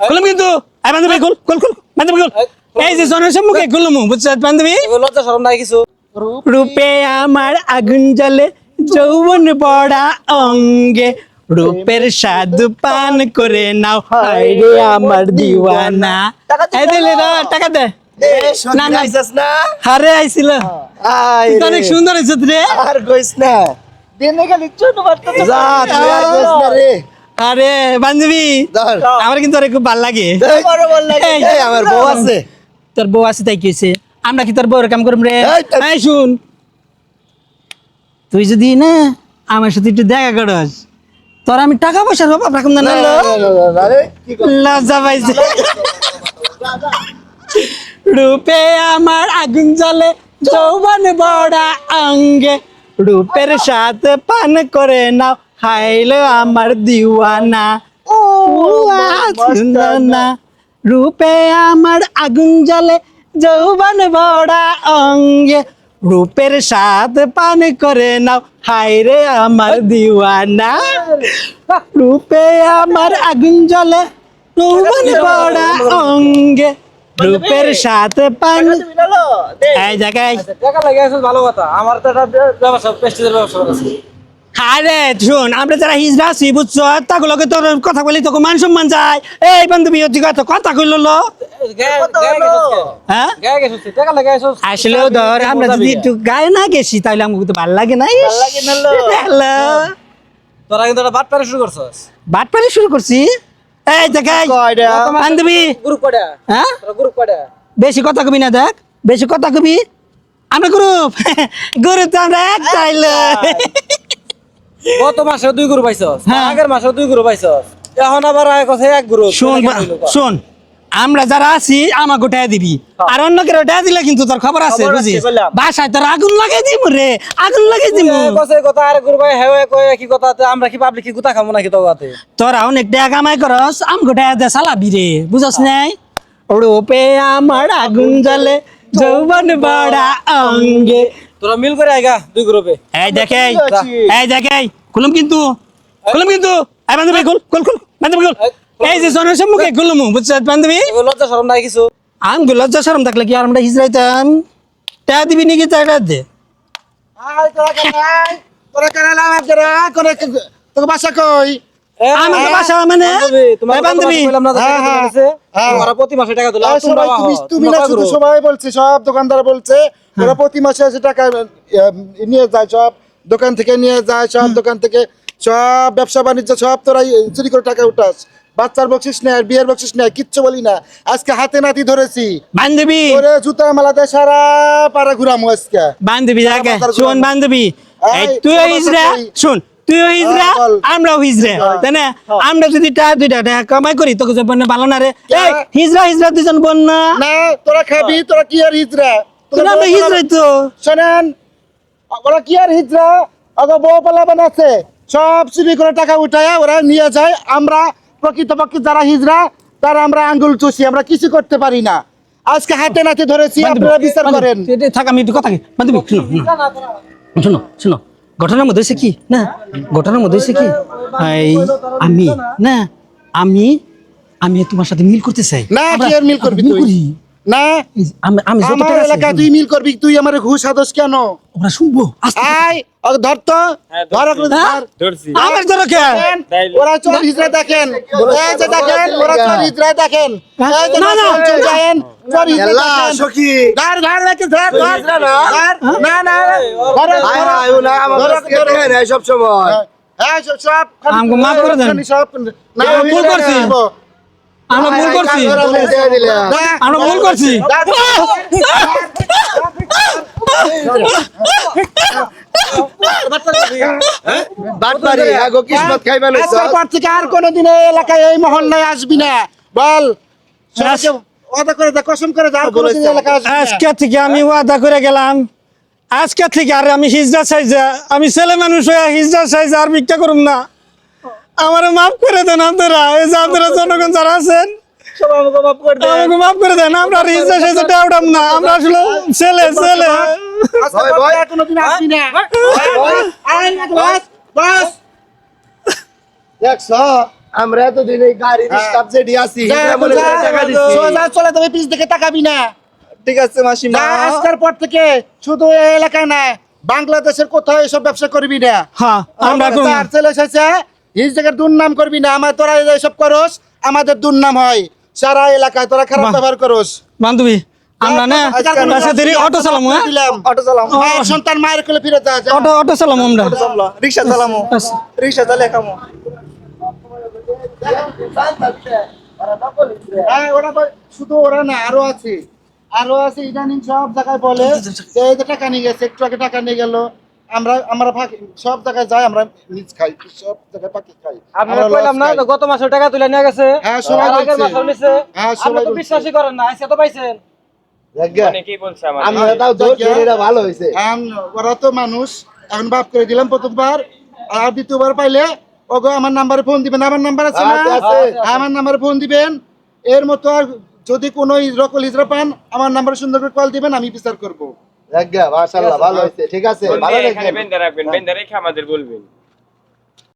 খুললাম কিন্তু বান্ধবী খুল বান্ধবী খুল এই যে জনের সম্মুখে খুললাম বুঝছো বান্ধবী লজ্জা শরম নাই কিছু রূপে আমার আগুন জ্বলে যৌবন বড়া অঙ্গে রূপের স্বাদ পান করে নাও হায়রে আমার দিওয়ানা এই দে লে টাকা দে না না না হারে আইছিল তুই অনেক সুন্দর হয়েছে রে আর কইস না দিনে খালি চুন মারতে যা তুই আর কইস না রে আরে বান্ধবী ধর আমার কিন্তু অনেক খুব ভালো লাগে বড় বল লাগে এই আমার বউ আছে তোর বউ আছে তাই কি হয়েছে আমরা কি তোর বউর কাম করব রে এই, এই শুন তুই যদি না আমার সাথে একটু দেখা করস তোর আমি টাকা পয়সার অভাব রাখুন না না আরে কি লজ্জা পাইছে রূপে আমার আগুন জ্বলে যৌবন বড়া অঙ্গে রূপের সাথে পান করে নাও খাইলো আমার দিওয়ানা ও সুন্দর না রূপে আমার আগুন জ্বলে যৌবন বড়া অঙ্গে রূপের স্বাদ পান করে নাও হায়রে আমার দিওয়ানা রূপে আমার আগুন জ্বলে যৌবন বড়া অঙ্গে রূপের স্বাদ পান বিনালো দে এই জায়গায় টাকা লাগে আছে ভালো কথা আমার তো একটা ব্যবসা পেস্টিজের ব্যবসা আছে আরে শোন আমরা যারা হিজড়া আছি বুঝছো তাগুলোকে তোর কথা বলি তোকে মান সম্মান যায় এই বান্ধবী অতি কথা কইল লো হ্যাঁ গায়ে গেছে টাকা লাগে আছে আসলেও ধর আমরা যদি একটু গায়ে না গেছি তাহলে আমাকে তো ভালো লাগে না ভাল লাগে না লো। হ্যালো তোরা কিন্তু একটা বাট পারে শুরু করছস বাট পানি শুরু করছি এই দেখাই কয়টা? বান্ধবী গ্রুপ কয়টা হ্যাঁ তোরা গ্রুপ কয়টা বেশি কথা কবি না দেখ বেশি কথা কবি আমরা গ্রুপ গ্রুপ তো আমরা একটাই লো। গত মাসে 2 গ্রুপ পাইছস হ্যাঁ। আগের মাসে 2 গ্রুপ পাইছস এখন আবার আয় কথা এক গ্রুপ শোন শোন আমরা যারা আছি আমাকে উঠাই দিবি আর অন্য কেউ উঠাই দিলে কিন্তু তোর খবর আছে খবর আছে, বুঝিস বললাম। বাসায় তোর আগুন লাগাই দিমু রে আগুন লাগাই দিমু কথা কথা আর গ্রুপ হেওয়ে কয় কি কথা আমরা কি পাবলিক কি গুতা খামু নাকি তো গাতে তোরা অনেক টাকা কামাই করস আমাকে উঠাই দে সালাবি রে বুঝস নাই রূপে আমার আগুন জ্বলে যৌবন বড়া অঙ্গে তোরা মিল করে আইগা 2 গ্রুপে এই দেখে খুলুম কিন্তু এই বান্ধবী খুল বান্ধবী খুল এই যে জনের সম্মুখে খুলুম বুঝছ বান্ধবী লজ্জা শরম নাই কিছু আমি লজ্জা শরম থাকলে কি আর আমরা হিজড়াইতাম টাকা দিবি নাকি টাকা দে আয় তোরা কেন লাভ করা করে তোকে বাসা কই আমাকে বাসা মানে তোমার এই বান্ধবী বললাম না হ্যাঁ, টাকা হ্যাঁ, দিছে হ্যাঁ। ওরা প্রতি মাসে টাকা দিলা আর সবাই তুমি না শুধু সবাই বলছে সব দোকানদার বলছে ওরা প্রতি মাসে এসে টাকা নিয়ে যায় সব দোকান থেকে নিয়ে যায় সব দোকান থেকে সব ব্যবসা বাণিজ্য সব তোরা চুরি করে টাকা উঠাস বাচ্চার বকশিস নেয় বিয়ের বকশিস নেয় কিচ্ছু বলি না আজকে হাতে নাতি ধরেছি বান্ধবী ওরে জুতা মালাতে সারা পাড়া ঘুরামু আজকে বান্ধবী জায়গা শোন বান্ধবী এই এই, তুই তোর হিজড়া বাসা কই? শোন তুই হিজড়া হ্যাঁ, বল। আমরাও হিজড়া তাই না আমরা যদি দুইটা টাকা কামাই করি তোকে যে বন্যা ভালো না রে এই হিজড়া দুজন বোন না না তোরা খাবি তোরা কি আর হিজরা তোরা আমরা হিজড়াই তো শোনেন ওরা কি আর হিজরা আগে বউ পালা বানাচ্ছে সব চুরি করে টাকা উঠায় ওরা নিয়ে যায় আমরা প্রকৃতপক্ষে যারা হিজরা তারা আমরা আঙ্গুল চুষি আমরা কিছু করতে পারি না আজকে হাতে নাতে ধরেছি আপনারা বিচার করেন থাক আমি একটু কথা কি বান্ধবী শোনো ঘটনার মধ্যে হয়েছে কি না ঘটনার মধ্যে হয়েছে কি এই আমি না আমি আমি তোমার সাথে মিল করতে চাই না কি আর মিল করবি তুই করি। না আমি আমি যত আমার টাকা আছে, এলাকায় তুই মিল করবি তুই আমার ঘুষ আদস কেন ওরা শুনবো আস্তে আয় ওকে ধর তো ধর ওকে ধর। ধরছি আমার জন্য কে দেখেন, ওরা চোর হিজড়া দেখেন এই যে দেখেন ওরা চোর হিজড়া দেখেন এই যে না, না। দেখেন, চোর দেখেন, চোর হিজড়া এল্লা দেখেন। সখী ধর ধর নাকি ধর ধর হিজড়া না? ধর। না না ধর, হাই ধর, হাই ওলা আমার ধর, কাছে ধর। দেখে নেয় সব সময় হ্যাঁ সব আমাকে মাফ করে দেন। সব না আমরা ভুল করছি। আমরা ভুল করছি আমরা ভুল করছি বাটপারি আগো কিসমত খাইবা লইছ আজকের পর থেকে আর কোনোদিন এই এলাকায় এই মহল্লায় আসবি না বল সবাইকে ওয়াদা করে দে কসম করে দে আর কোনোদিন এই এলাকায় আসবি না। আজকে থেকে আমি ওয়াদা করে গেলাম আজকে থেকে আর আমি হিজড়া সাইজা আমি ছেলে মানুষ হয়ে হিজড়া সাইজা আর ভিক্ষা করুম না আমারে মাফ করে দেন আপনারা এই যে আপনারা জনগণ যারা আছেন সবাই আমাকে মাফ করে দে আমাকে মাফ করে দেন আমরা আর হিজড়া সাইজা উঠাম না আমরা আসলে ছেলে আজকের পর থেকে আর কোনোদিন আসবি না আয় না বাস বাস দেখছ আমরা এতদিন এই গাড়ি স্টাফ যেটি আছি যা, এটা বলে যা, টাকা দিচ্ছি সোজা চলে তুমি পিছ দিকে তাকাবি না। ঠিক আছে মাসিমা যা, আজকের পর থেকে শুধু এই এলাকায় না, বাংলাদেশের কোথাও এসব ব্যবসা করবি না। হ্যাঁ আমরা করবো। যার ছেলে এসেছে এই জায়গার দুর্নাম করবি না। আমার তোরা এসব করস, আমাদের দুর্নাম হয় সারা এলাকায়। তোরা খারাপ বাহ। ব্যবহার করস। বান্ধবী আমরা না আজকাল কোনো বাসা থেকে অটো চালামু, হ্যাঁ দিলাম। অটো চালাম মায়ের সন্তান মায়ের কোলে ফিরে যা, যা। অটো চালামু আমরা। চালাম রিক্সা চালামো আচ্ছা। রিক্সা চালিয়ে খামো হ্যাঁ, ওরা শুধু ওরা না, আরো আছে, আরো আছে। ইদানিং সব জায়গায় বলে যে এই যে টাকা নিয়ে গেছে, একটু আগে টাকা নিয়ে গেল। আমরা সব জায়গায় যাই, আমরা নিজ খাই, সব জায়গায় পাখি খাই। আপনারা আমরা কইলাম লস না খাই। তো গত মাসের টাকা তুলে নিয়ে গেছে হ্যাঁ, সবাই আর আগের বলছে। মাসেও নিছে হ্যাঁ, আপনি সবাই তো বলছে। বিশ্বাসই করেন না আজকে তো পাইছেন জায়গা অনেকেই বলছে আমার আমরা তাও ধরছি এটা ভালো হয়েছে এখন ওরা তো মানুষ, এখন বাপ করে দিলাম প্রথমবার, আর দ্বিতীয়বার পাইলে ওগো আমার নাম্বারে ফোন দিবেন। আমার নাম্বার আছে না? আছে, আছে। আমার নাম্বারে ফোন দিবেন। এর মতো আর যদি কোনো রকল হিজরা পান, আমার নাম্বারে সুন্দর করে কল দিবেন, আমি বিচার করবো। জায়গা মাশাআল্লাহ ভালো হয়েছে ঠিক আছে ভালো এখানে দেখেন বেঁধে রাখবেন বেঁধে রেখে আমাদের বলবেন